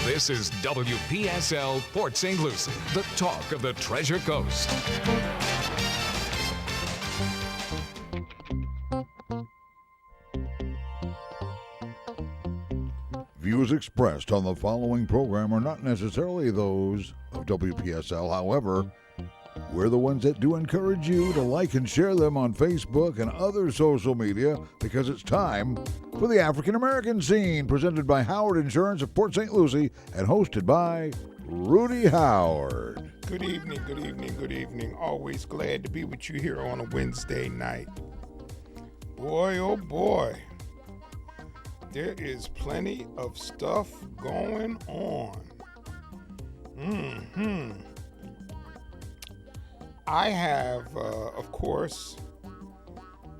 This is WPSL Port St. Lucie, the talk of the Treasure Coast. Views expressed on the following program are not necessarily those of WPSL. However, we're the ones that do encourage you to like and share them on Facebook and other social media because it's time for the African American Scene, presented by Howard Insurance of Port St. Lucie and hosted by Rudy Howard. Good evening, good evening, good evening. Always glad to be with you here on a Wednesday night. Boy, oh boy, there is plenty of stuff going on. I have, of course,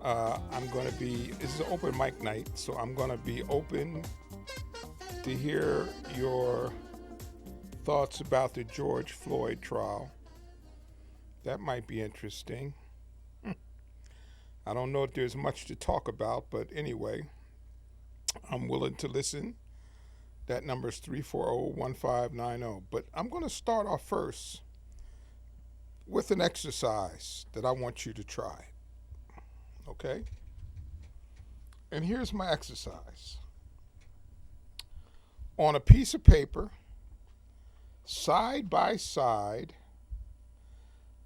I'm going to be, this is an open mic night, so I'm going to be open to hear your thoughts about the George Floyd trial. That might be interesting. I don't know if there's much to talk about, but anyway, I'm willing to listen. That number is 340-1590. But I'm going to start off first with an exercise that I want you to try. Okay? And here's my exercise. On a piece of paper, side by side,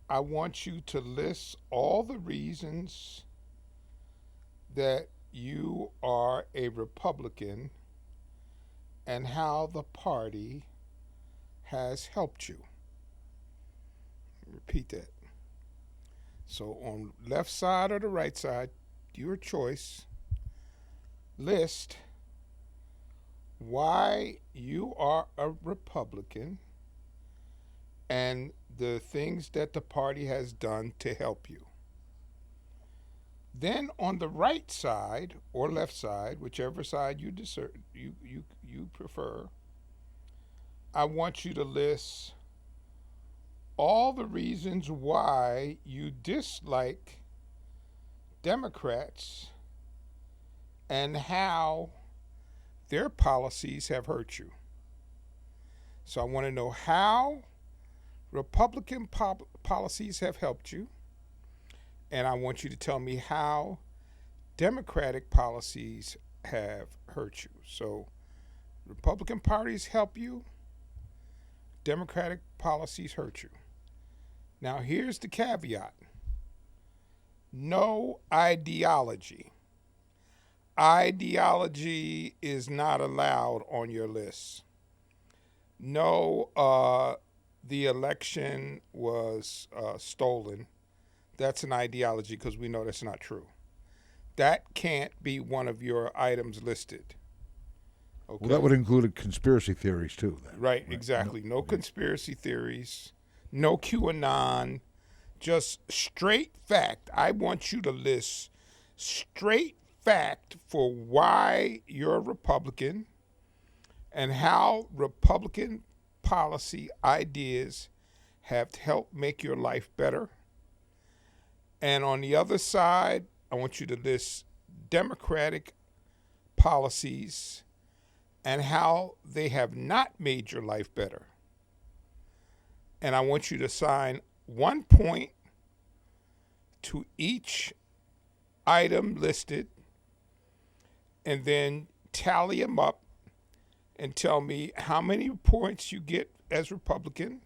I want you to list all the reasons that you are a Republican and how the party has helped you. Repeat that. So on left side or the right side, your choice, list why you are a Republican and the things that the party has done to help you. Then on the right side or left side, whichever side you prefer, I want you to list all the reasons why you dislike Democrats and how their policies have hurt you. So I want to know how Republican policies have helped you, and I want you to tell me how Democratic policies have hurt you. So Republican parties help you, Democratic policies hurt you. Now, here's the caveat. No ideology. Ideology is not allowed on your list. No, the election was stolen. That's an ideology because we know that's not true. That can't be one of your items listed. Okay? Well, that would include conspiracy theories, too. Then. Right, exactly. No conspiracy theories. No QAnon, just straight fact. I want you to list straight fact for why you're a Republican and how Republican policy ideas have helped make your life better. And on the other side, I want you to list Democratic policies and how they have not made your life better. And I want you to assign 1 point to each item listed and then tally them up and tell me how many points you get as Republican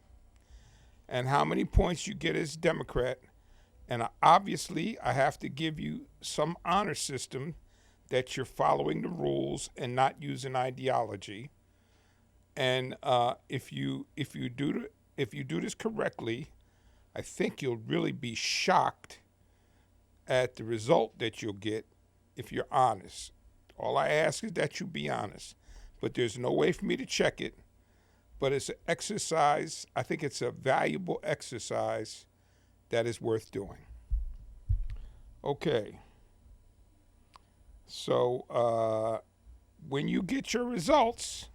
and how many points you get as Democrat. And obviously, I have to give you some honor system that you're following the rules and not using ideology. And if you do this correctly, I think you'll really be shocked at the result that you'll get if you're honest. All I ask is that you be honest. But there's no way for me to check it. But it's an exercise. I think it's a valuable exercise that is worth doing. Okay. So when you get your results,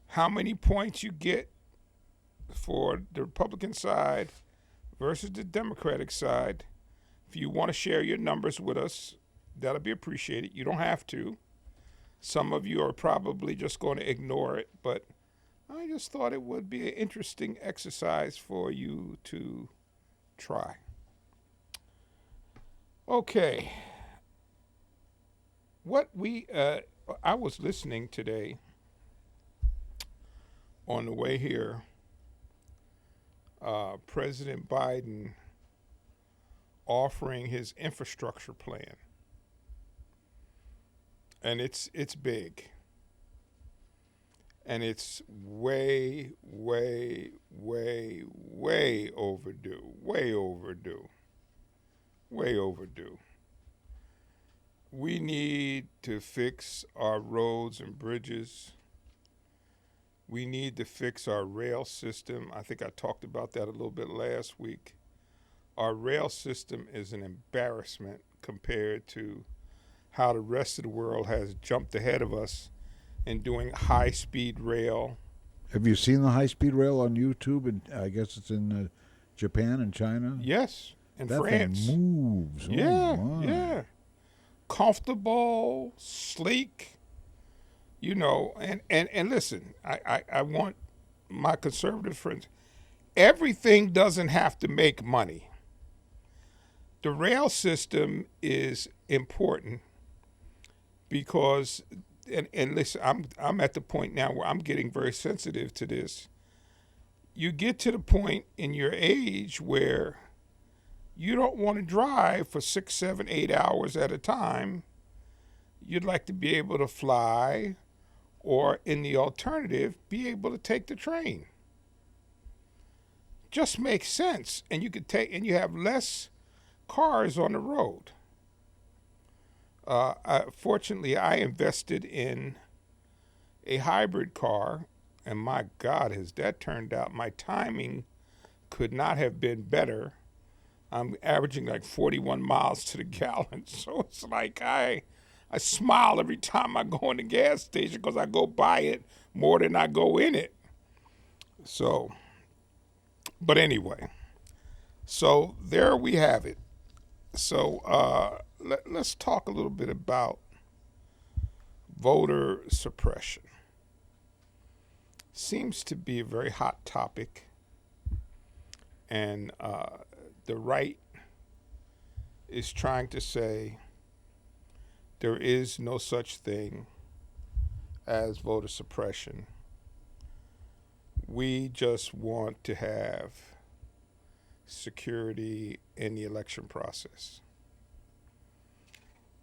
how many points you get for the Republican side versus the Democratic side. If you want to share your numbers with us, that'll be appreciated. You don't have to. Some of you are probably just going to ignore it, but I just thought it would be an interesting exercise for you to try. Okay. I was listening today on the way here, President Biden offering his infrastructure plan. And it's big. And it's way, way, way, way overdue. Way overdue. Way overdue. We need to fix our roads and bridges. We need to fix our rail system. I think I talked about that a little bit last week. Our rail system is an embarrassment compared to how the rest of the world has jumped ahead of us in doing high-speed rail. Have you seen the high-speed rail on YouTube? And I guess it's in Japan and China. Yes, and that France. Thing moves. Yeah, oh my. yeah. Comfortable, sleek, and listen, I want my conservative friends, everything doesn't have to make money. The rail system is important because, and listen, I'm at the point now where I'm getting very sensitive to this. You get to the point in your age where you don't want to drive for 6, 7, 8 hours at a time. You'd like to be able to fly, or in the alternative, be able to take the train. Just makes sense, and you have less cars on the road. Fortunately, I invested in a hybrid car, and my God, has that turned out. My timing could not have been better. I'm averaging like 41 miles to the gallon, so it's like I smile every time I go in the gas station because I go by it more than I go in it. So, but anyway, so there we have it. So let's talk a little bit about voter suppression. Seems to be a very hot topic, and the right is trying to say there is no such thing as voter suppression. We just want to have security in the election process.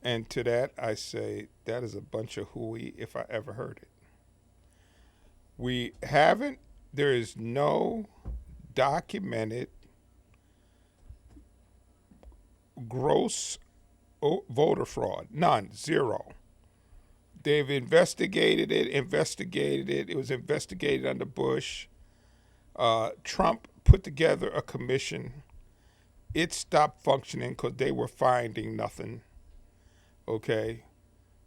And to that I say, that is a bunch of hooey if I ever heard it. There is no documented gross voter fraud. None. Zero. They've investigated it. It was investigated under Bush. Trump put together a commission. It stopped functioning because they were finding nothing. Okay?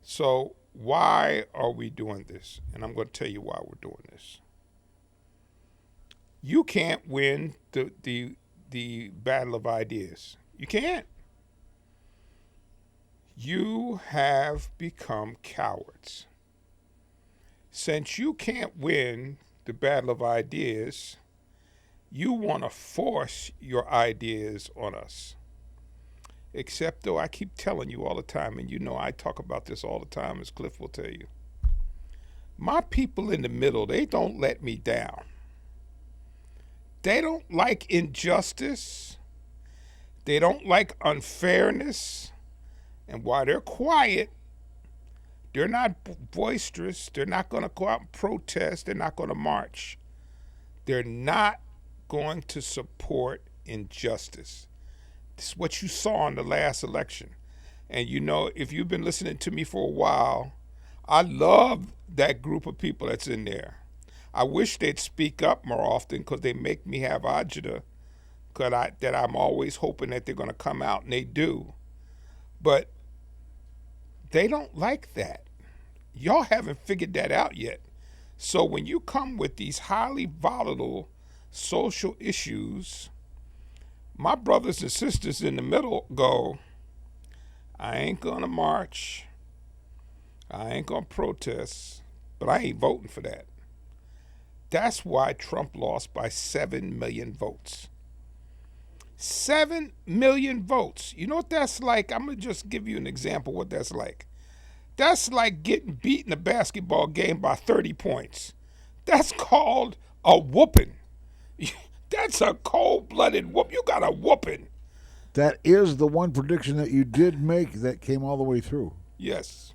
So why are we doing this? And I'm going to tell you why we're doing this. You can't win the battle of ideas. You can't. You have become cowards. Since you can't win the battle of ideas, you want to force your ideas on us. Except though I keep telling you all the time, and I talk about this all the time, as Cliff will tell you. My people in the middle, they don't let me down. They don't like injustice. They don't like unfairness. And while they're quiet, they're not boisterous. They're not going to go out and protest. They're not going to march. They're not going to support injustice. This is what you saw in the last election. And if you've been listening to me for a while, I love that group of people that's in there. I wish they'd speak up more often because they make me have agita that I'm always hoping that they're going to come out, and they do. But they don't like that. Y'all haven't figured that out yet. So when you come with these highly volatile social issues, my brothers and sisters in the middle go, I ain't going to march. I ain't going to protest, but I ain't voting for that. That's why Trump lost by 7 million votes. 7 million votes. You know what that's like? I'm going to just give you an example of what that's like. That's like getting beat in a basketball game by 30 points. That's called a whooping. That's a cold-blooded whoop. You got a whooping. That is the one prediction that you did make that came all the way through. Yes.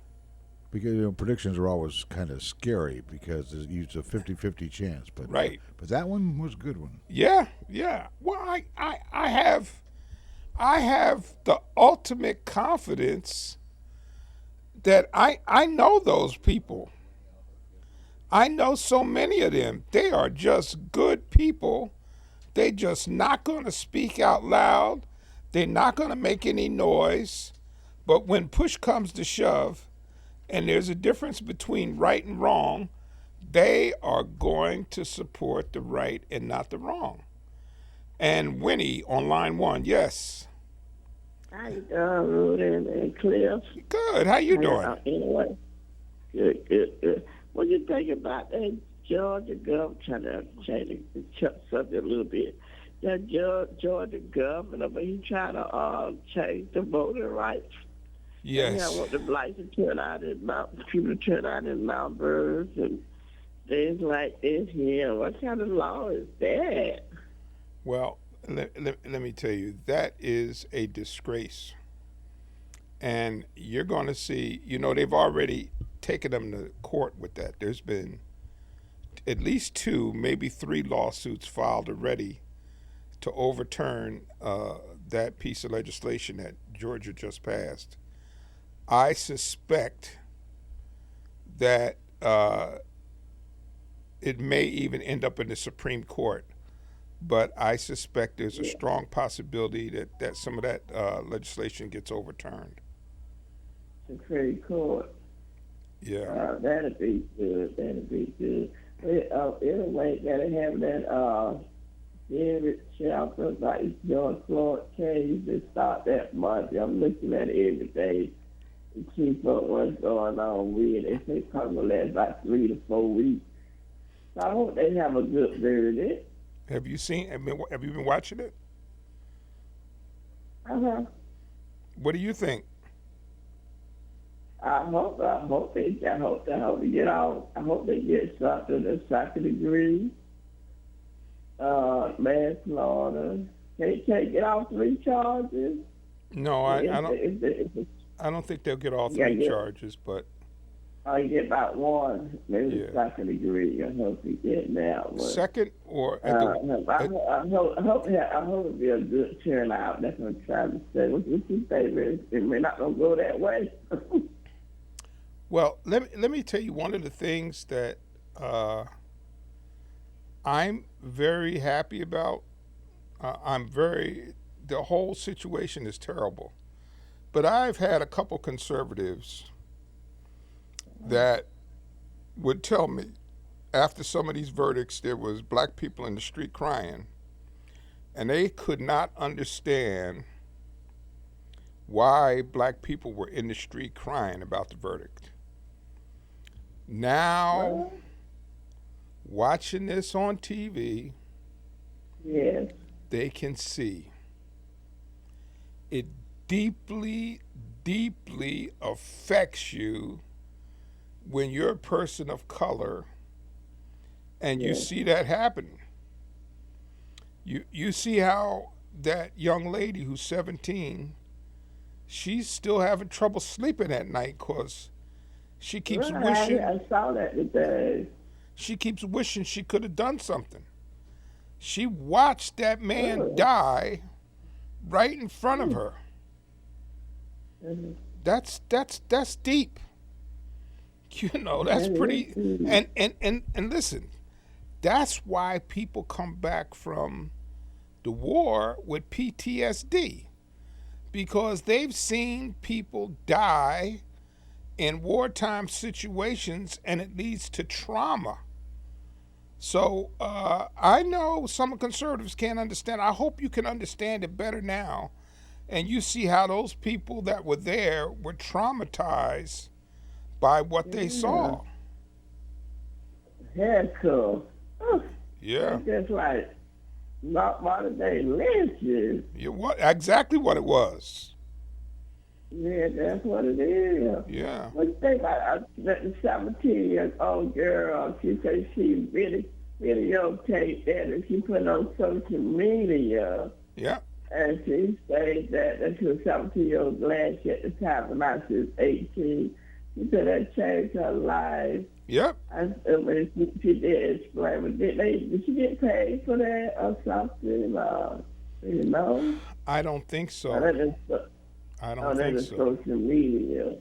Because predictions are always kind of scary because it's a 50-50 chance. But right. But that one was a good one. Yeah. Well, I have the ultimate confidence that I know those people. I know so many of them. They are just good people. They just not going to speak out loud. They're not going to make any noise. But when push comes to shove, and there's a difference between right and wrong, they are going to support the right and not the wrong. And Winnie on line 1, yes. How you doing, Rudy and Cliff? Good. How you doing? Anyway, good. What do you think about that Georgia governor? Trying to change the subject a little bit. That Georgia governor, but he trying to change the voting rights. Yes. I want the blacks to turn out in people to turn out in numbers and things like this here. What kind of law is that? Well, let me tell you, that is a disgrace. And you're going to see, they've already taken them to court with that. There's been at least 2, maybe 3 lawsuits filed already to overturn that piece of legislation that Georgia just passed. I suspect that it may even end up in the Supreme Court, but I suspect there's a strong possibility that some of that legislation gets overturned. Supreme Court. Yeah. That'd be good. Anyway, gotta have that David Shelter like George Floyd case to start that month. I'm looking at it every day to keep up what's going on with it. They say it's probably gonna last about 3 to 4 weeks. So I hope they have a good verdict. Have you been watching it? What do you think? I hope they get out. I hope they get something, a second degree, manslaughter. They can't get all 3 charges. No, I don't think they'll get all 3 charges, but I get about 1, maybe second degree. I hope they get that one. Second or I hope it'll be a good turnout. That's what I'm trying to say. What you say, man? We're not gonna go that way. Well, let me tell you one of the things that I'm very happy about. The whole situation is terrible, but I've had a couple conservatives that would tell me after some of these verdicts there was black people in the street crying, and they could not understand why black people were in the street crying about the verdict. Now, watching this on TV, yes, they can see it deeply, deeply affects you when you're a person of color and you see that happening. You see how that young lady who's 17, she's still having trouble sleeping at night because she keeps wishing. I saw that today. She keeps wishing she could have done something. She watched that man die right in front of her. That's deep. That's pretty. And listen, that's why people come back from the war with PTSD, because they've seen people die in wartime situations and it leads to trauma. So I know some conservatives can't understand. I hope you can understand it better now, and you see how those people that were there were traumatized by what they saw. Handcuffs. Oh, Yeah. that's just like modern day lynches. Exactly what it was. Yeah, that's what it is. Yeah. What you think about that 17-year-old girl? She said she videotaped that and she put it on social media. Yeah. And she said that she was 17-year-old glad she at the time, and now she was 18. She said that changed her life. Yep. When she did explain, but did she get paid for that or something? You know? I don't think so. I don't think so. Social media.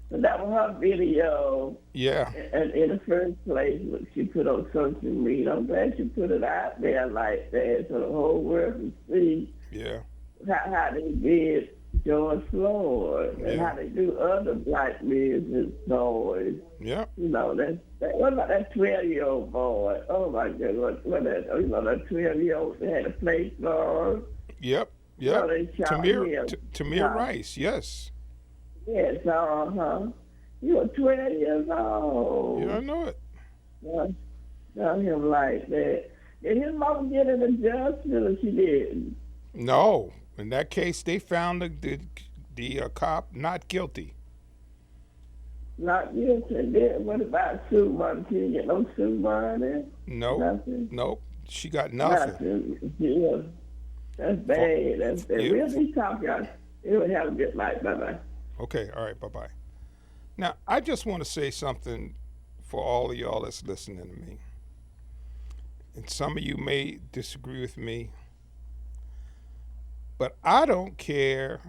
But that was her video. Yeah. And in the first place, what she put on social media. I'm glad she put it out there like that so the whole world can see. Yeah. How they did George Floyd and how they do other black men boys. Yeah. You know, what about that 12-year-old boy? Oh my God, what that? You know, that 12-year-old that had a play for. Yep. Yep. Tamir Rice. Yes. Yes. You were 12 years old. Yeah, I know it. Tell him like that. Did his mom get an adjustment or she didn't? No. In that case, they found the cop not guilty. Not guilty. Then what about suit money? She didn't get no suit money? No. Nothing? Nope. She got nothing. Yeah. That's bad. That's bad. Yeah. We'll be talking. It would have a good night. Bye-bye. Okay. All right. Bye-bye. Now, I just want to say something for all of y'all that's listening to me. And some of you may disagree with me. But I don't care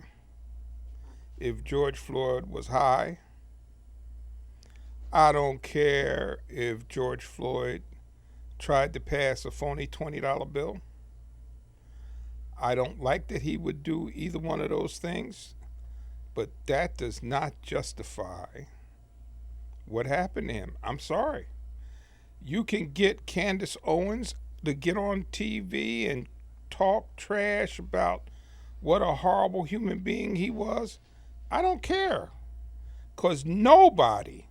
if George Floyd was high. I don't care if George Floyd tried to pass a phony $20 bill. I don't like that he would do either one of those things, but that does not justify what happened to him. I'm sorry. You can get Candace Owens to get on TV and talk trash about what a horrible human being he was. I don't care. Because nobody,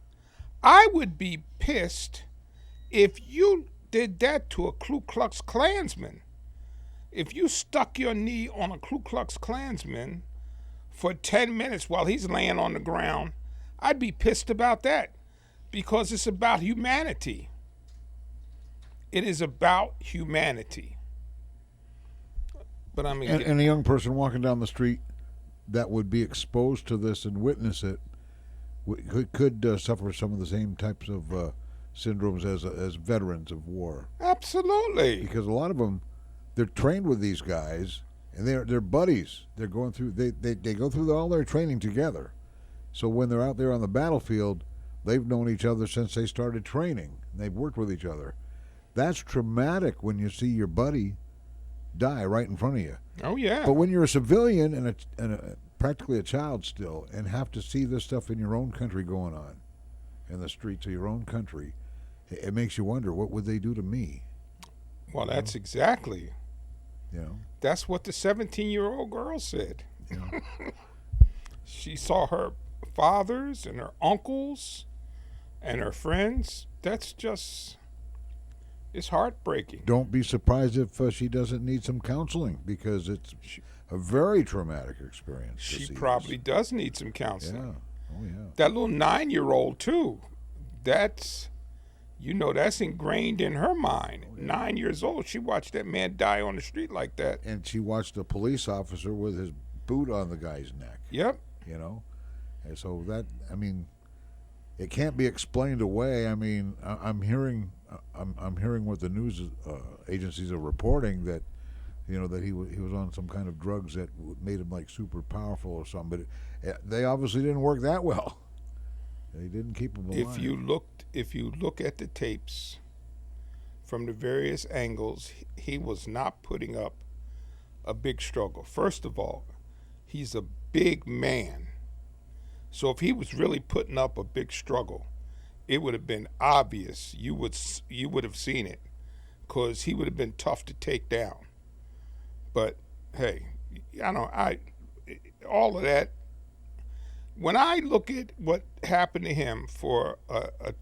I would be pissed if you did that to a Ku Klux Klansman. If you stuck your knee on a Ku Klux Klansman for 10 minutes while he's laying on the ground, I'd be pissed about that because it's about humanity. It is about humanity. But I mean, and a young person walking down the street that would be exposed to this and witness it could suffer some of the same types of syndromes as veterans of war. Absolutely. Because a lot of them, they're trained with these guys, and they're buddies. They're going through they go through all their training together. So when they're out there on the battlefield, they've known each other since they started training. They've worked with each other. That's traumatic when you see your buddy die right in front of you. Oh yeah. But when you're a civilian and practically a child still, and have to see this stuff in your own country going on, in the streets of your own country, it makes you wonder, what would they do to me? Well, that's exactly. You know. That's what the 17-year-old girl said. Yeah. She saw her fathers and her uncles and her friends. That's just. It's heartbreaking. Don't be surprised if she doesn't need some counseling, because it's a very traumatic experience. She probably does need some counseling. Yeah. Oh, yeah. That little 9-year-old, too. That's ingrained in her mind. 9 years old, she watched that man die on the street like that. And she watched a police officer with his boot on the guy's neck. Yep. You know? And so that, I mean, it can't be explained away. I mean, I'm hearing what the news agencies are reporting, that that he was on some kind of drugs that made him like super powerful or something. But they obviously didn't work that well. They didn't keep him alive. If you look at the tapes from the various angles, he was not putting up a big struggle. First of all, he's a big man. So if he was really putting up a big struggle, it would have been obvious. You would have seen it, because he would have been tough to take down. But hey, all of that, when I look at what happened to him for a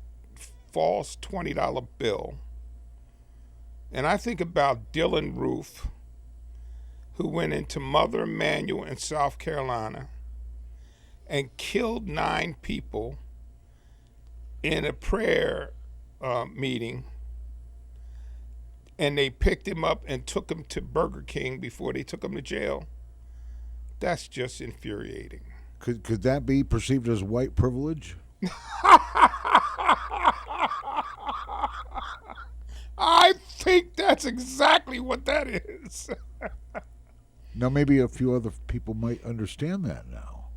false $20 bill, and I think about Dylan Roof, who went into Mother Emanuel in South Carolina and killed 9 people in a prayer meeting, and they picked him up and took him to Burger King before they took him to jail. That's just infuriating. Could that be perceived as white privilege? I think that's exactly what that is. Now, maybe a few other people might understand that now.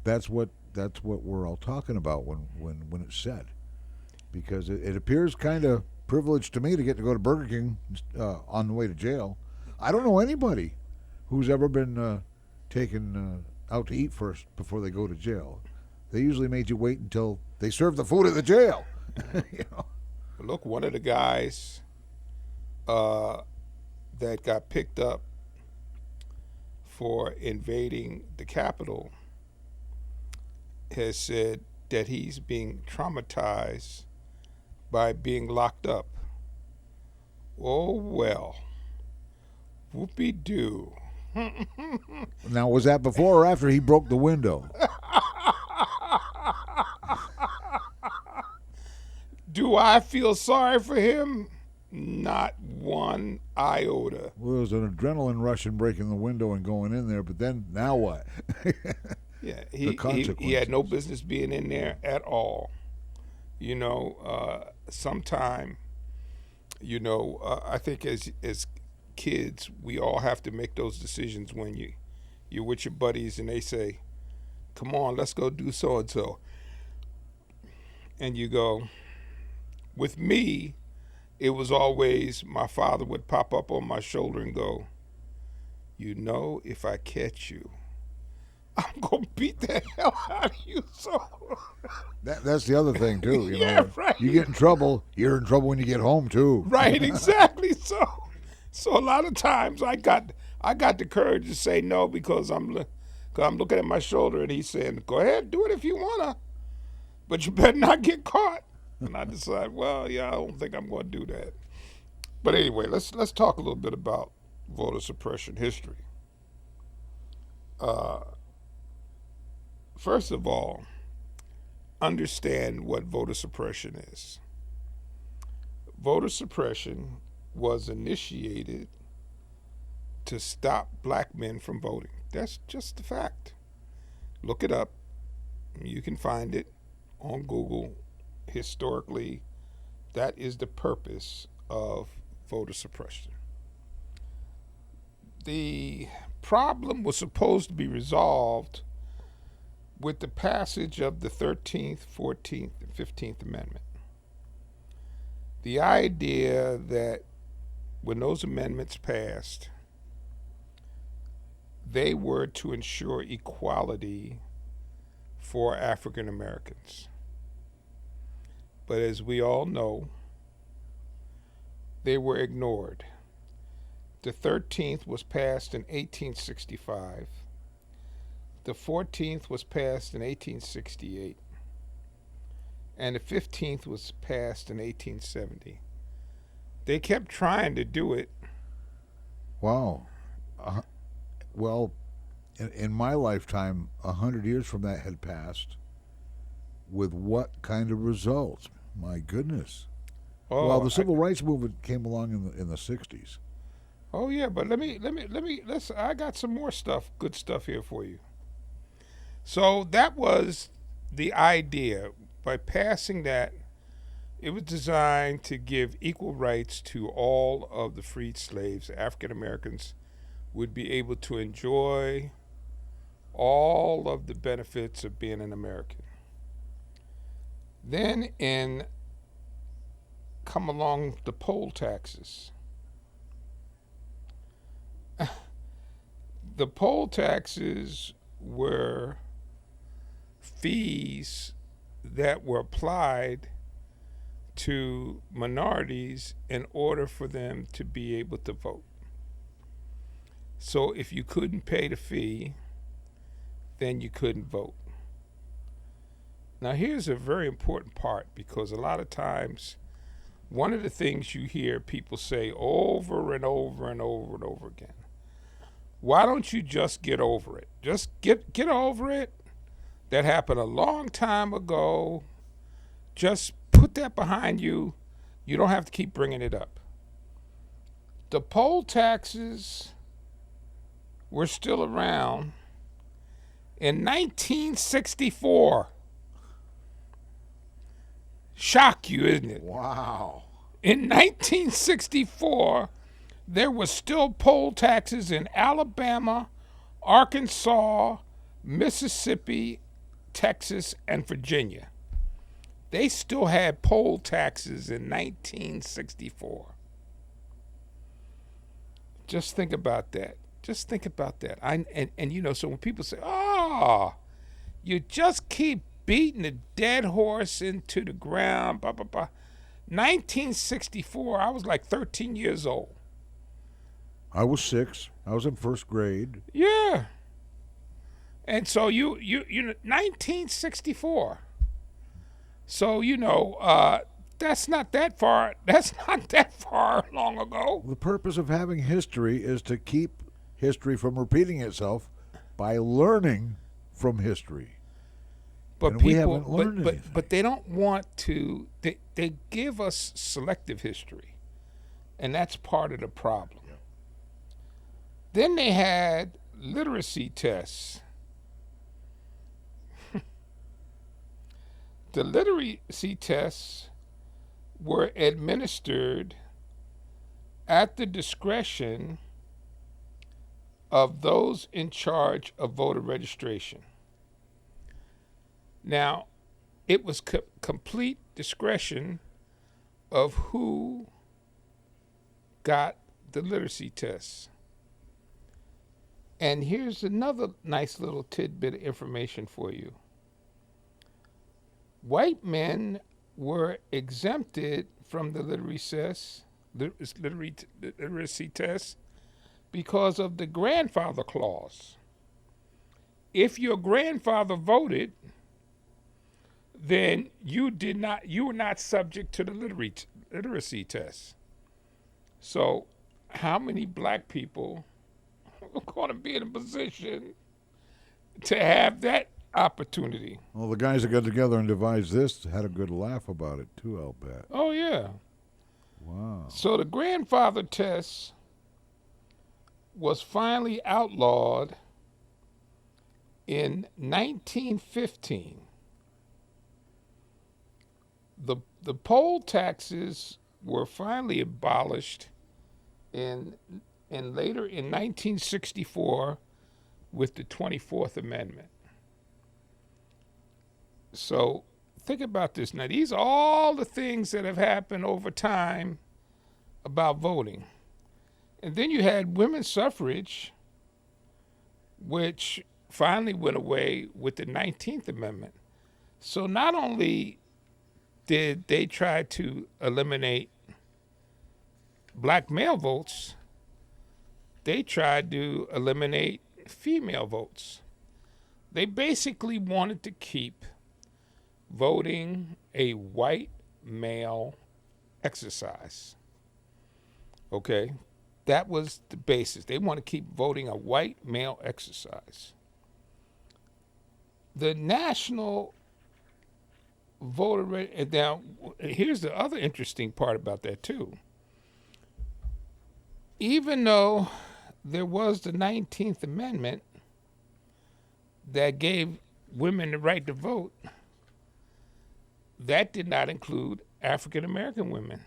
That's what we're all talking about when it's said, because it appears kind of privileged to me to get to go to Burger King on the way to jail. I don't know anybody who's ever been taken out to eat first before they go to jail. They usually made you wait until they serve the food at the jail. You know? Look, one of the guys that got picked up for invading the Capitol has said that he's being traumatized by being locked up. Oh, well. Whoopee-doo. Now, was that before or after he broke the window? Do I feel sorry for him? Not one iota. Well, there was an adrenaline rush in breaking the window and going in there, but then, now what? Yeah, he had no business being in there at all. You know, sometime, you know, I think as kids, we all have to make those decisions when you're with your buddies and they say, come on, let's go do so-and-so. And you go, with me, it was always my father would pop up on my shoulder and go, you know, if I catch you, I'm going to beat the hell out of you. So That's the other thing, too. You Yeah, know, right. You get in trouble, you're in trouble when you get home, too. Right, exactly. So a lot of times I got the courage to say no because I'm looking at my shoulder and he's saying, go ahead, do it if you want to, but you better not get caught. And I decide, well, yeah, I don't think I'm going to do that. But anyway, let's talk a little bit about voter suppression history. First of all, understand what voter suppression is. Voter suppression was initiated to stop black men from voting. That's just the fact. Look it up. You can find it on Google. Historically, that is the purpose of voter suppression. The problem was supposed to be resolved with the passage of the 13th, 14th, and 15th Amendment. The idea that when those amendments passed, they were to ensure equality for African Americans. But as we all know, they were ignored. The 13th was passed in 1865. The 14th was passed in 1868. And the 15th was passed in 1870. They kept trying to do it. Wow. Well, in my lifetime, 100 years from that had passed. With what kind of results? My goodness. Oh, well, the civil rights movement came along in the 60s. Oh yeah, but let's I got some more stuff, good stuff here for you. So that was the idea. By passing that, it was designed to give equal rights to all of the freed slaves. African Americans would be able to enjoy all of the benefits of being an American. Then come along the poll taxes. The poll taxes were fees that were applied to minorities in order for them to be able to vote. So if you couldn't pay the fee, then you couldn't vote. Now, here's a very important part, because a lot of times, one of the things you hear people say over and over and over and over again, why don't you just get over it? Just get over it. That happened a long time ago. Just put that behind you. You don't have to keep bringing it up. The poll taxes were still around in 1964. Shock you, isn't it? Wow. In 1964, there was still poll taxes in Alabama, Arkansas, Mississippi, Texas, and Virginia. They still had poll taxes in 1964. Just think about that. Just think about that. So when people say, "Oh, you just keep beating a dead horse into the ground," blah, blah, blah. 1964, I was like 13 years old. I was 6. I was in first grade. Yeah. And so you 1964. So, that's not that far. That's not that far long ago. The purpose of having history is to keep history from repeating itself by learning from history. But and people, we haven't learned anything. But they don't want to. They give us selective history, and that's part of the problem. Yeah. Then they had literacy tests. The literacy tests were administered at the discretion of those in charge of voter registration. Now, it was complete discretion of who got the literacy tests. And here's another nice little tidbit of information for you. White men were exempted from the literacy test because of the grandfather clause. If your grandfather voted, then you were not subject to the literacy test. So how many black people are going to be in a position to have that opportunity? Well, the guys that got together and devised this had a good laugh about it too, I'll bet. Oh, yeah. Wow. So the grandfather test was finally outlawed in 1915. The poll taxes were finally abolished in 1964 with the 24th Amendment. So think about this. Now, these are all the things that have happened over time about voting. And then you had women's suffrage, which finally went away with the 19th Amendment. So not only did they try to eliminate black male votes, they tried to eliminate female votes. They basically wanted to keep voting a white male exercise. Okay? That was the basis. They want to keep voting a white male exercise. The national voter rate, now here's the other interesting part about that too. Even though there was the 19th Amendment that gave women the right to vote, that did not include African American women.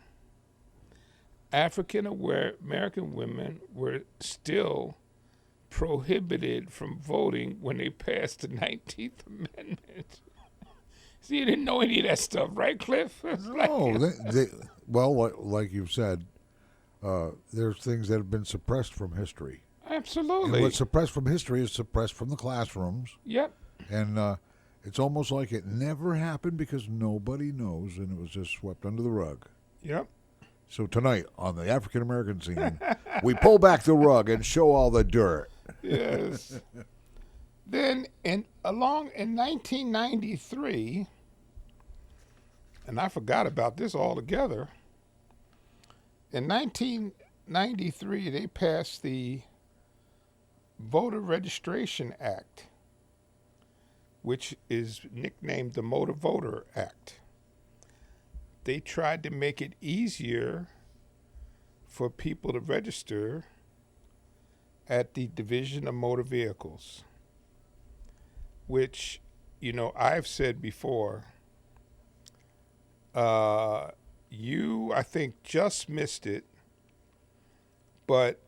African American women were still prohibited from voting when they passed the 19th Amendment. See, you didn't know any of that stuff, right, Cliff? No, well, like you've said, there's things that have been suppressed from history. Absolutely. And what's suppressed from history is suppressed from the classrooms. Yep. And it's almost like it never happened because nobody knows, and it was just swept under the rug. Yep. So tonight, on the African American scene, we pull back the rug and show all the dirt. Yes. Then in 1993, and I forgot about this altogether. In 1993, they passed the Voter Registration Act, which is nicknamed the Motor Voter Act. They tried to make it easier for people to register at the Division of Motor Vehicles, which, I've said before, you, I think, just missed it, but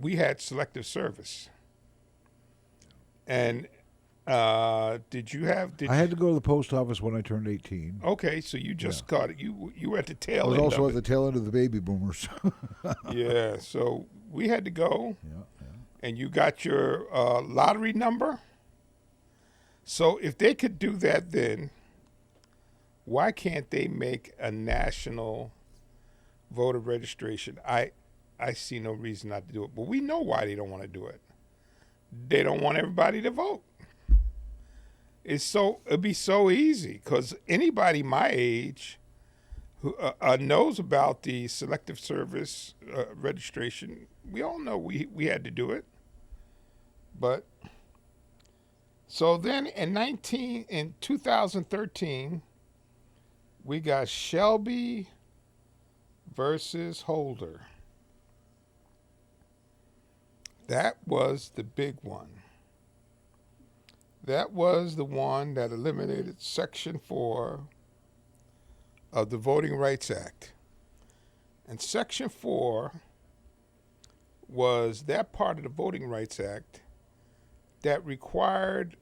we had selective service. And did you have? I had to go to the post office when I turned 18. Okay, so you just got it. You were at the tail I was end also of at the tail end of the baby boomers. Yeah, so we had to go, Yeah. and you got your lottery number. So if they could do that then, why can't they make a national voter registration? I see no reason not to do it, but we know why they don't want to do it. They don't want everybody to vote. It'd be so easy, because anybody my age who knows about the selective service registration. We all know we had to do it. But so then in 2013, we got Shelby versus Holder. That was the big one. That was the one that eliminated Section 4 of the Voting Rights Act. And Section 4 was that part of the Voting Rights Act that required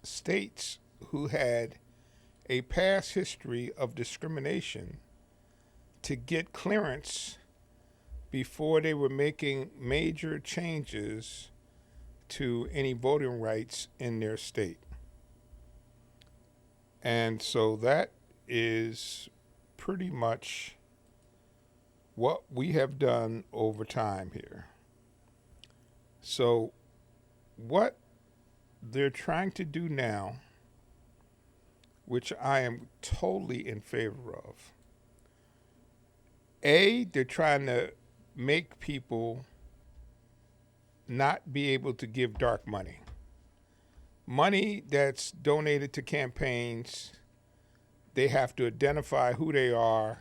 states who had a past history of discrimination to get clearance before they were making major changes to any voting rights in their state. And so that is pretty much what we have done over time here. So what they're trying to do now, which I am totally in favor of, they're trying to make people not be able to give dark money. Money that's donated to campaigns, they have to identify who they are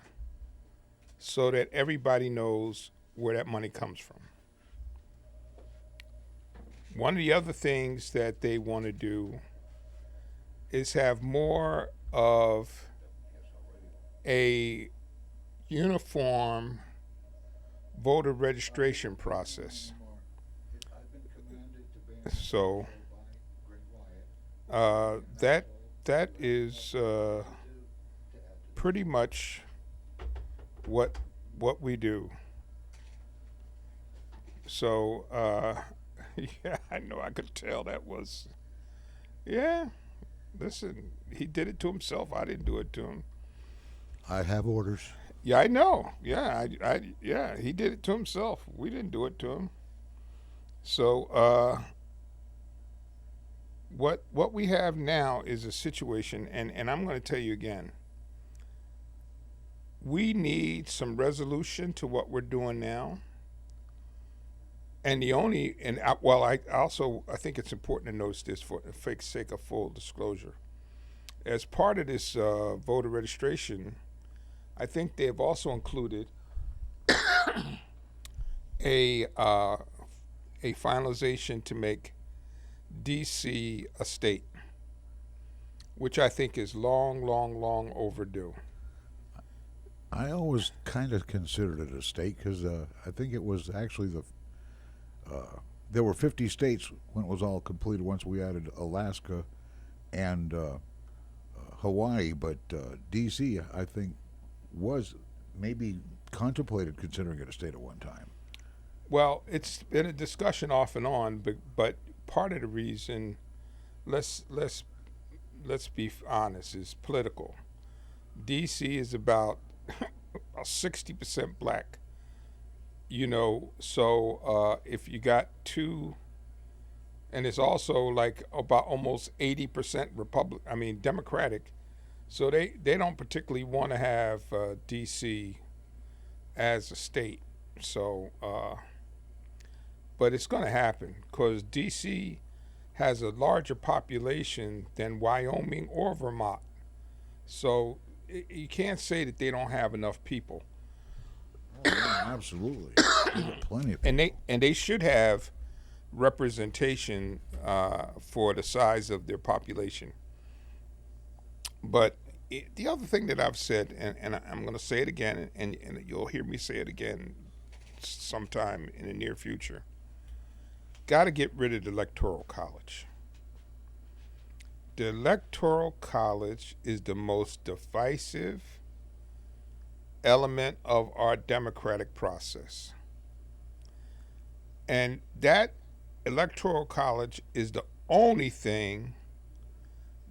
so that everybody knows where that money comes from. One of the other things that they want to do is have more of a uniform voter registration process. So that is pretty much what we do. So yeah, I know, I could tell that was, yeah, listen, he did it to himself. I didn't do it to him. I have orders. Yeah, I know. Yeah, yeah, he did it to himself. We didn't do it to him. So what we have now is a situation, and I'm going to tell you again, we need some resolution to what we're doing now. And I think it's important to notice this for the sake of full disclosure. As part of this voter registration, I think they have also included a finalization to make D.C. a state, which I think is long, long, long overdue. I always kind of considered it a state because I think it was actually there were 50 states when it was all completed once we added Alaska and Hawaii, but D.C. I think was maybe contemplated considering it a state at one time. Well, it's been a discussion off and on, but part of the reason, let's be honest, is political. D.C. is about 60% black, so if you got two, and it's also like about almost 80% Democratic, So they don't particularly want to have D.C. as a state. So, but it's going to happen because D.C. has a larger population than Wyoming or Vermont. So you can't say that they don't have enough people. Oh, yeah, absolutely. They got plenty of people. And they should have representation for the size of their population. But the other thing that I've said, and I'm going to say it again, and you'll hear me say it again sometime in the near future, got to get rid of the Electoral College. The Electoral College is the most divisive element of our democratic process. And that Electoral College is the only thing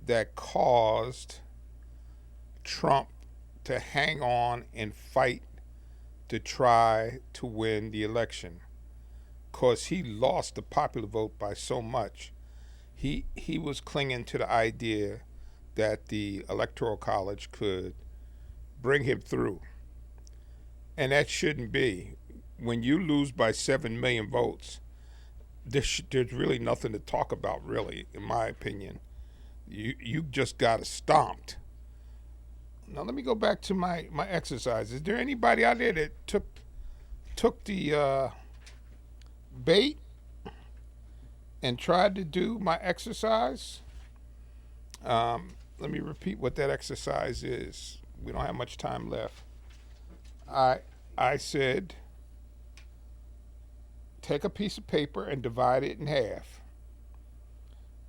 that caused Trump to hang on and fight to try to win the election, because he lost the popular vote by so much. He was clinging to the idea that the Electoral College could bring him through. And that shouldn't be. When you lose by 7 million votes, there's really nothing to talk about, really, in my opinion. You just got stomped. Now let me go back to my exercise. Is there anybody out there that took the bait and tried to do my exercise? Let me repeat what that exercise is. We don't have much time left. I said, take a piece of paper and divide it in half.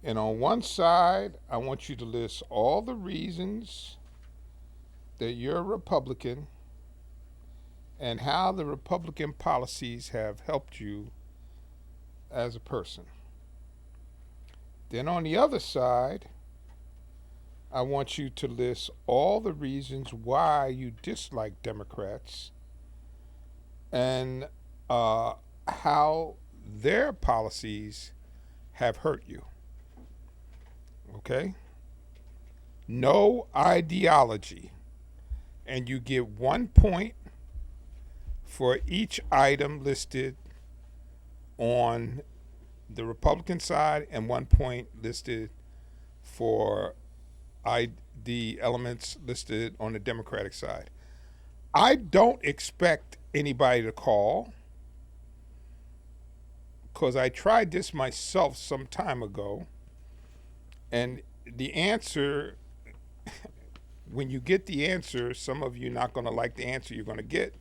And on one side, I want you to list all the reasons that you're a Republican and how the Republican policies have helped you as a person. Then on the other side, I want you to list all the reasons why you dislike Democrats and how their policies have hurt you. Okay? No ideology. And you get 1 point for each item listed on the Republican side and 1 point listed for the elements listed on the Democratic side. I don't expect anybody to call, because I tried this myself some time ago, and the answer, when you get the answer, some of you not going to like the answer you're going to get,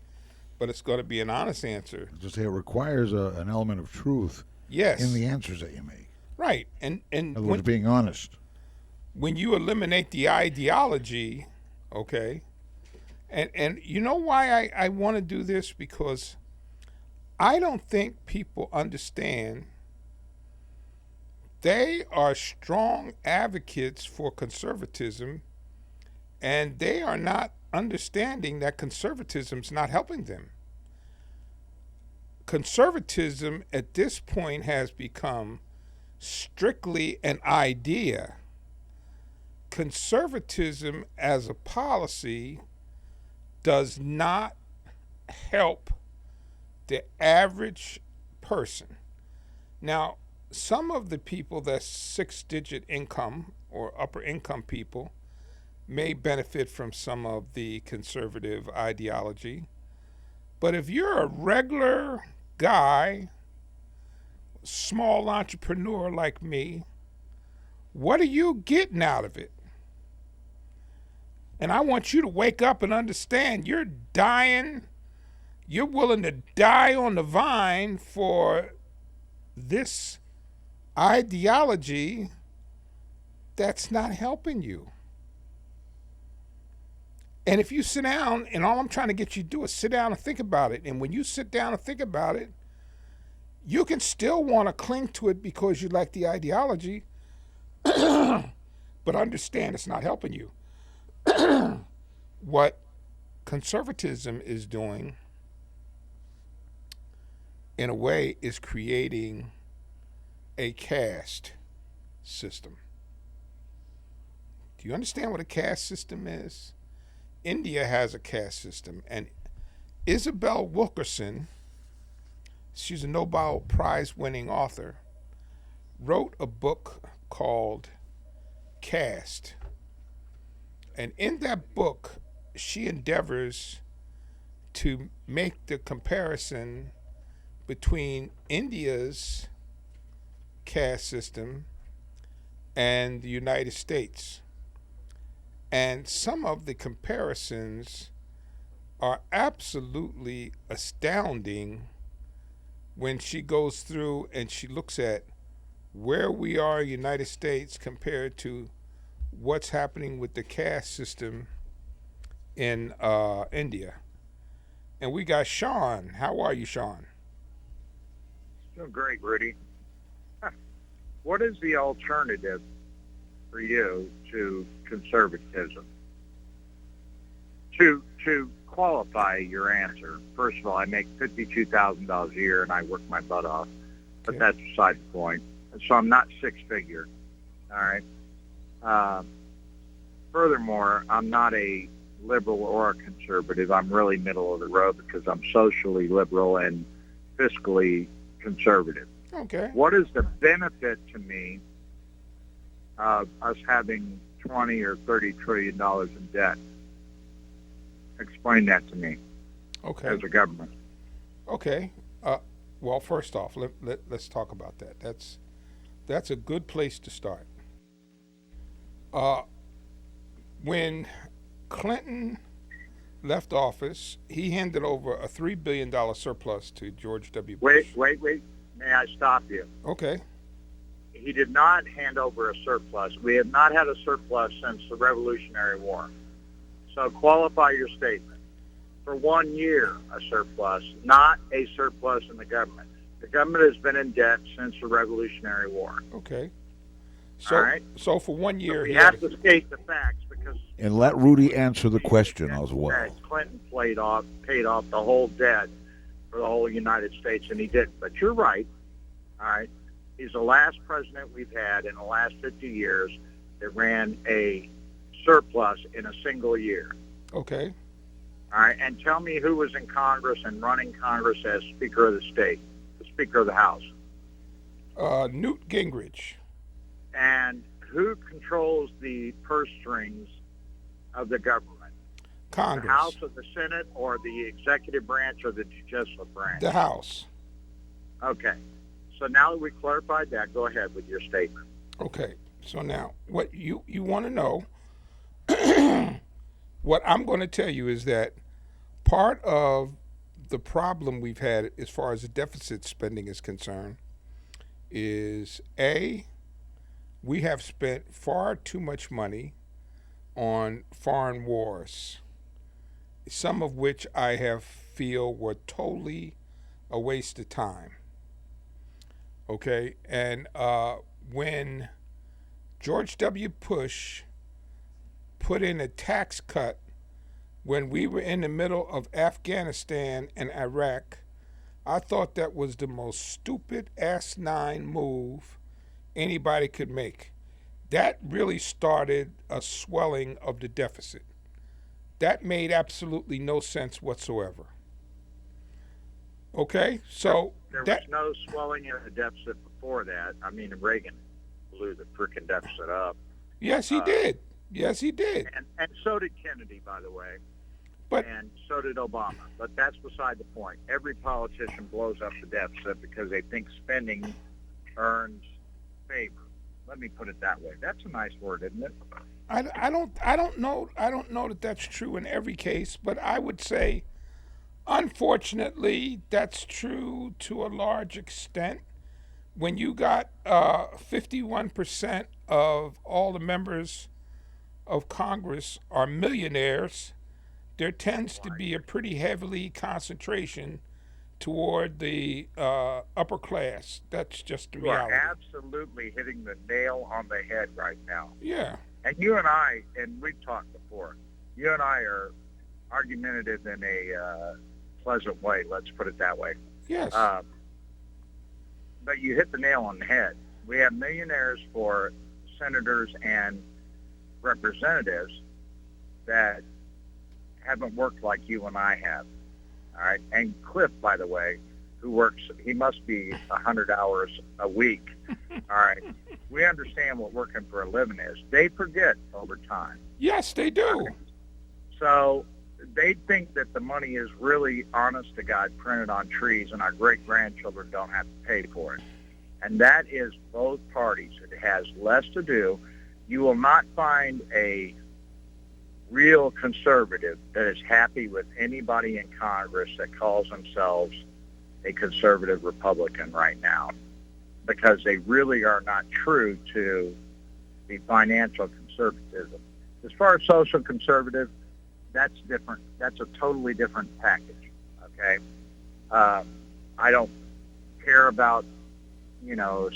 but it's going to be an honest answer. Just say it requires an element of truth in the answers that you make. Right. And in other words, being honest. When you eliminate the ideology, okay, and you know why I want to do this? Because I don't think people understand they are strong advocates for conservatism, and they are not understanding that conservatism's not helping them. Conservatism at this point has become strictly an idea. Conservatism as a policy does not help the average person. Now, some of the people that's 6-digit income or upper income people may benefit from some of the conservative ideology. But if you're a regular guy, small entrepreneur like me, what are you getting out of it? And I want you to wake up and understand you're dying. You're willing to die on the vine for this ideology that's not helping you. And if you sit down, and all I'm trying to get you to do is sit down and think about it. And when you sit down and think about it, you can still want to cling to it because you like the ideology, but understand it's not helping you. What conservatism is doing, in a way, is creating a caste system. Do Do you understand what a caste system is? India has a caste system, and Isabel Wilkerson, she's a Nobel Prize winning author, wrote a book called Caste. And in that book, she endeavors to make the comparison between India's caste system and the United States. And some of the comparisons are absolutely astounding when she goes through and she looks at where we are, United States, compared to what's happening with the caste system in India. And we got Sean. How are you, Sean? Doing great, Rudy. What is the alternative for you to conservatism? To qualify your answer, first of all, I make $52,000 a year and I work my butt off, but Okay. that's beside the point. So I'm not six-figure. All right. Furthermore, I'm not a liberal or a conservative. I'm really middle of the road because I'm socially liberal and fiscally conservative. Okay. What is the benefit to me of us having 20 or 30 trillion dollars in debt? Explain that to me Okay. as a government. Okay. Well, first off, let's talk about that. That's a good place to start. When Clinton left office, he handed over a $3 billion surplus to George W. Bush. Wait. May I stop you? Okay. He did not hand over a surplus. We have not had a surplus since the Revolutionary War. So qualify your statement. For 1 year, a surplus, not a surplus in the government. The government has been in debt since the Revolutionary War. Okay. So, All right. So for 1 year, We he have had to state the facts because And let Rudy answer the question as well. Clinton paid off the whole debt for the whole United States, and he didn't. But you're right. All right. He's the last president we've had in the last 50 years that ran a surplus in a single year. Okay. All right. And tell me who was in Congress and running Congress as Speaker of the State, the Speaker of the House. Newt Gingrich. And who controls the purse strings of the government? Congress. The House or the Senate or the executive branch or the judicial branch? The House. Okay. So now that we clarified that, go ahead with your statement. Okay. So now, what you want to know, what I'm going to tell you is that part of the problem we've had as far as the deficit spending is concerned is A, we have spent far too much money on foreign wars, some of which I feel were totally a waste of time. Okay, and when George W. Bush put in a tax cut when we were in the middle of Afghanistan and Iraq, I thought that was the most stupid asinine move anybody could make. That really started a swelling of the deficit. That made absolutely no sense whatsoever. Okay, so There was no swelling in the deficit before that. I mean, Reagan blew the freaking deficit up. Yes, he did. Yes, he did. And so did Kennedy, by the way. But and so did Obama. But that's beside the point. Every politician blows up the deficit because they think spending earns favor. Let me put it that way. That's a nice word, isn't it? I don't know that that's true in every case, but I would say, unfortunately, that's true to a large extent. When you got 51% of all the members of Congress are millionaires, there tends to be a pretty heavily concentration toward the upper class. That's just the You are reality. absolutely hitting the nail on the head right now. Yeah. And you and I, and we've talked before, you and I are argumentative in a pleasant way, let's put it that way. Yes. But you hit the nail on the head. We have millionaires for senators and representatives that haven't worked like you and I have. All right. And Cliff, by the way, who works, he must be 100 hours a week. All right. We understand what working for a living is. They forget over time. Yes, they do. So they think that the money is really, honest to God, printed on trees, and our great-grandchildren don't have to pay for it. And that is both parties. It has less to do. You will not find a real conservative that is happy with anybody in Congress that calls themselves a conservative Republican right now, because they really are not true to the financial conservatism. As far as social conservative, that's different. That's a totally different package, okay? I don't care about,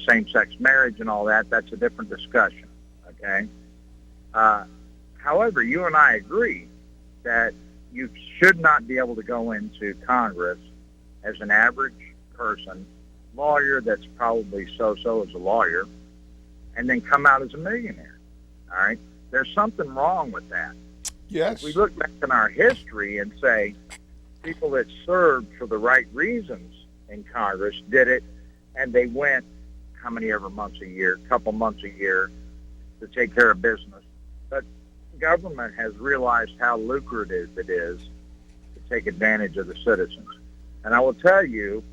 same-sex marriage and all that. That's a different discussion, okay? However, you and I agree that you should not be able to go into Congress as an average person, lawyer that's probably so-so as a lawyer, and then come out as a millionaire, all right? There's something wrong with that. Yes. If we look back in our history and say people that served for the right reasons in Congress did it, and they went how many ever months a year, couple months a year to take care of business. But government has realized how lucrative it is to take advantage of the citizens. And I will tell you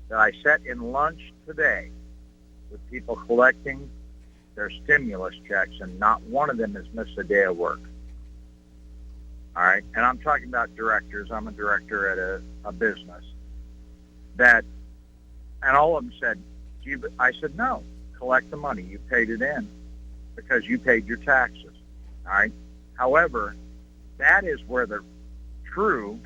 that I sat in lunch today with people collecting their stimulus checks, and not one of them has missed a day of work. All right? And I'm talking about directors. I'm a director at a business. And all of them said, I said, no, collect the money. You paid it in because you paid your taxes. All right? However, that is where the true,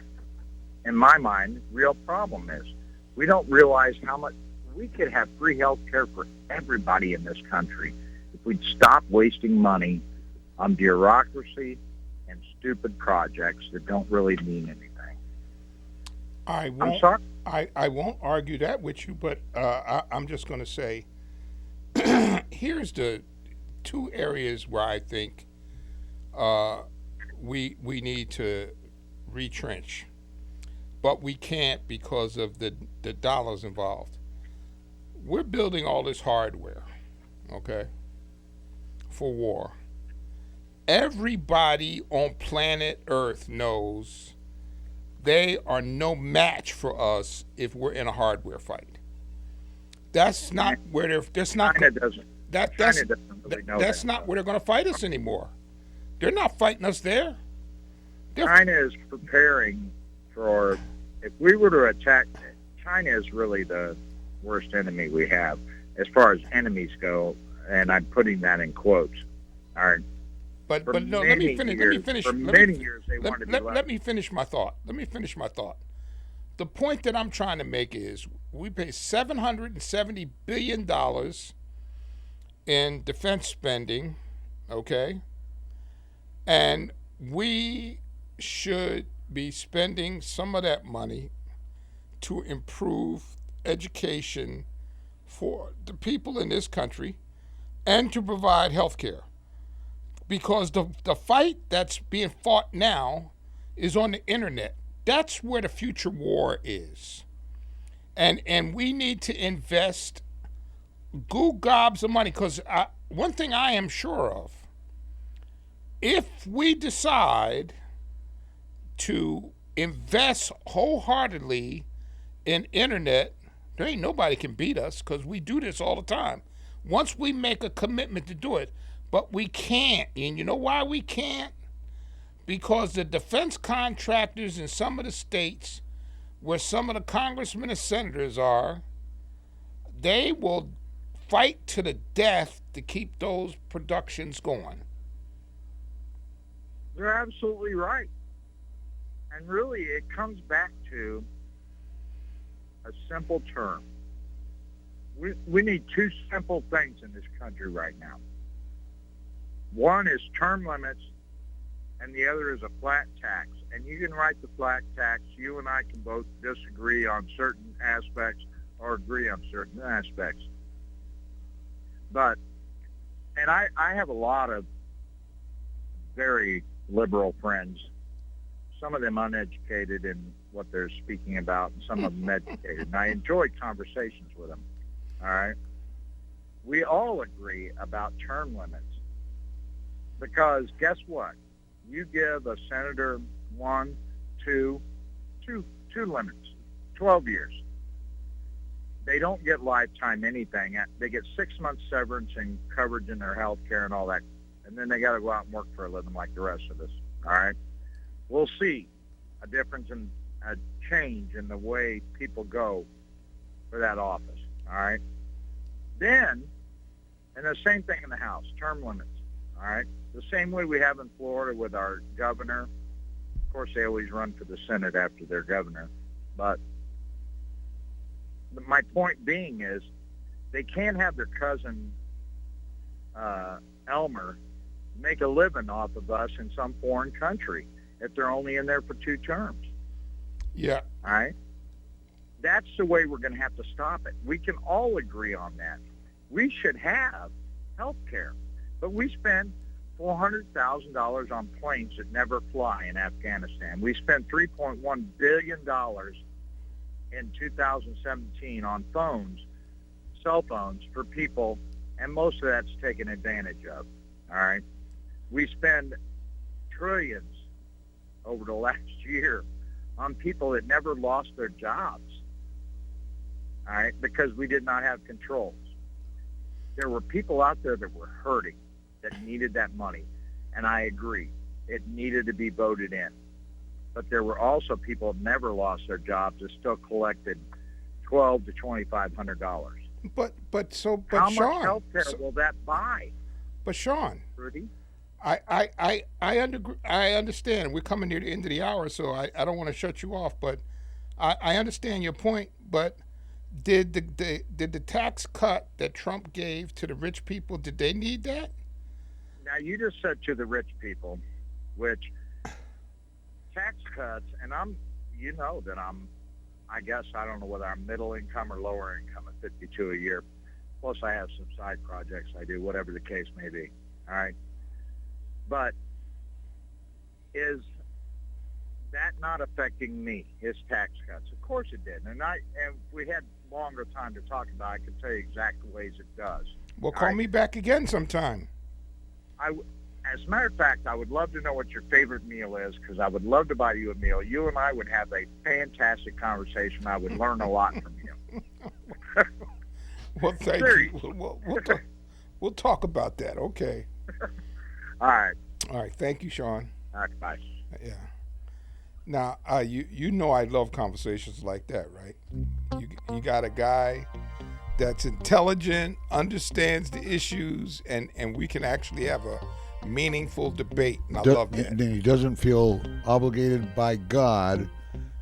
in my mind, real problem is. We don't realize how much we could have free health care for everybody in this country if we'd stop wasting money on bureaucracy and stupid projects that don't really mean anything. I'm sorry? I won't argue that with you, but I'm just going to say, here's the two areas where I think we need to retrench, but we can't because of the dollars involved. We're building all this hardware, okay, for war. Everybody on planet Earth knows they are no match for us if we're in a hardware fight. That's not where they're. That's not. China doesn't. China doesn't really know that's that. not where they're going to fight us anymore. They're not fighting us there. China is preparing for. If we were to attack, China is really the worst enemy we have as far as enemies go, and I'm putting that in quotes. All right. But no, let me finish. For many years, they wanted to be left. Let me finish my thought. The point that I'm trying to make is we pay $770 billion in defense spending, okay? And we should be spending some of that money to improve education for the people in this country and to provide health care. Because the fight that's being fought now is on the internet. That's where the future war is. And we need to invest goo gobs of money, because one thing I am sure of, if we decide to invest wholeheartedly in internet, there ain't nobody can beat us, because we do this all the time. Once we make a commitment to do it, but we can't. And you know why we can't? Because the defense contractors in some of the states where some of the congressmen and senators are, they will fight to the death to keep those productions going. You're absolutely right. And really, it comes back to a simple term. We need two simple things in this country right now. One is term limits, and the other is a flat tax. And you can write the flat tax. You and I can both disagree on certain aspects or agree on certain aspects. But, and I have a lot of very liberal friends, some of them uneducated in what they're speaking about, and some of them educated. And I enjoyed conversations with them. All right. We all agree about term limits because guess what? You give a senator two limits, 12 years. They don't get lifetime anything. They get 6 months severance and coverage in their health care and all that. And then they got to go out and work for a living like the rest of us. All right. We'll see a difference in a change in the way people go for that office. All right. Then, and the same thing in the House, term limits. All right. The same way we have in Florida with our governor. Of course, they always run for the Senate after their governor. But my point being is they can't have their cousin Elmer make a living off of us in some foreign country if they're only in there for 2 terms. Yeah. All right? That's the way we're going to have to stop it. We can all agree on that. We should have health care, but we spend $400,000 on planes that never fly in Afghanistan. We spent $3.1 billion in 2017 on cell phones for people, and most of that's taken advantage of. All right? We spend trillions over the last year on people that never lost their jobs, all right, because we did not have controls. There were people out there that were hurting, that needed that money, and I agree. It needed to be voted in. But there were also people that never lost their jobs that still collected $1,200 to $2,500. But how Sean, much health care will that buy? But Sean, Rudy? I understand. We're coming near the end of the hour, so I don't want to shut you off. But I understand your point. But did the tax cut that Trump gave to the rich people, did they need that? Now you just said to the rich people, which tax cuts, and I guess I don't know whether I'm middle income or lower income at 52 a year. Plus I have some side projects I do, whatever the case may be. All right. But is that not affecting me, his tax cuts? Of course it did. And if we had longer time to talk about it, I can tell you exact ways it does. Well, call me back again sometime. As a matter of fact, I would love to know what your favorite meal is because I would love to buy you a meal. You and I would have a fantastic conversation. I would learn a lot from you. Well, thank you. We'll talk about that. Okay. All right. All right. Thank you, Sean. All right. Bye. Yeah. Now, you know I love conversations like that, right? You got a guy that's intelligent, understands the issues, and we can actually have a meaningful debate, and I love that. And he doesn't feel obligated by God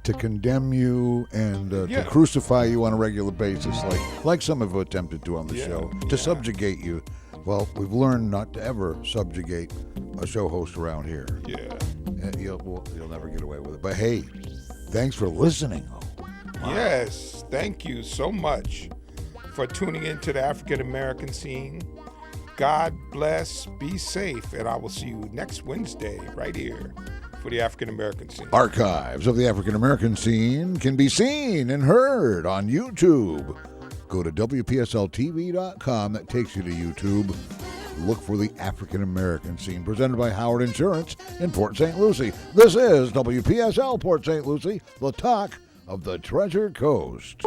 to condemn you and to crucify you on a regular basis, like some have attempted to on the show, to subjugate you. Well, we've learned not to ever subjugate a show host around here. Yeah. You'll never get away with it. But hey, thanks for listening. Wow. Yes, thank you so much for tuning into the African American scene. God bless, be safe, and I will see you next Wednesday right here for the African American scene. Archives of the African American scene can be seen and heard on YouTube. Go to WPSLTV.com. That takes you to YouTube. Look for the African American scene, presented by Howard Insurance in Port St. Lucie. This is WPSL Port St. Lucie, the talk of the Treasure Coast.